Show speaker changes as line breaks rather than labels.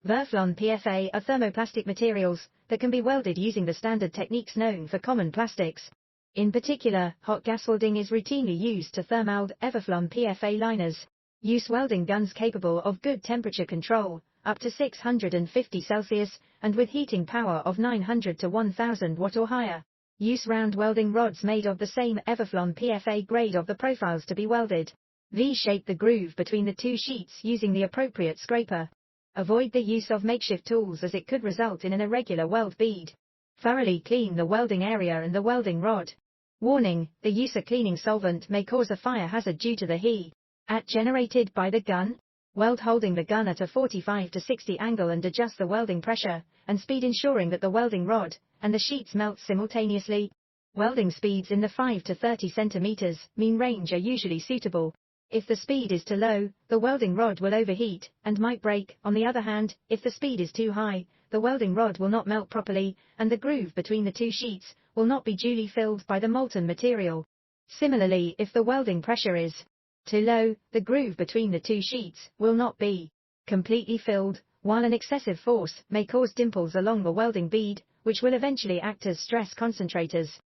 Everflon PFA are thermoplastic materials that can be welded using the standard techniques known for common plastics. In particular, hot gas welding is routinely used to thermoweld Everflon PFA liners. Use welding guns capable of good temperature control, up to 650 Celsius, and with heating power of 900 to 1000 watt or higher. Use round welding rods made of the same Everflon PFA grade of the profiles to be welded. V-shape the groove between the two sheets using the appropriate scraper. Avoid the use of makeshift tools as it could result in an irregular weld bead. Thoroughly clean the welding area and the welding rod. Warning, the use of cleaning solvent may cause a fire hazard due to the heat generated by the gun. Weld holding the gun at a 45 to 60 angle and adjust the welding pressure and speed, ensuring that the welding rod and the sheets melt simultaneously. Welding speeds in the 5 to 30 centimeters mean range are usually suitable. If the speed is too low, the welding rod will overheat and might break. On the other hand, if the speed is too high, the welding rod will not melt properly, and the groove between the two sheets will not be duly filled by the molten material. Similarly, if the welding pressure is too low, the groove between the two sheets will not be completely filled, while an excessive force may cause dimples along the welding bead, which will eventually act as stress concentrators.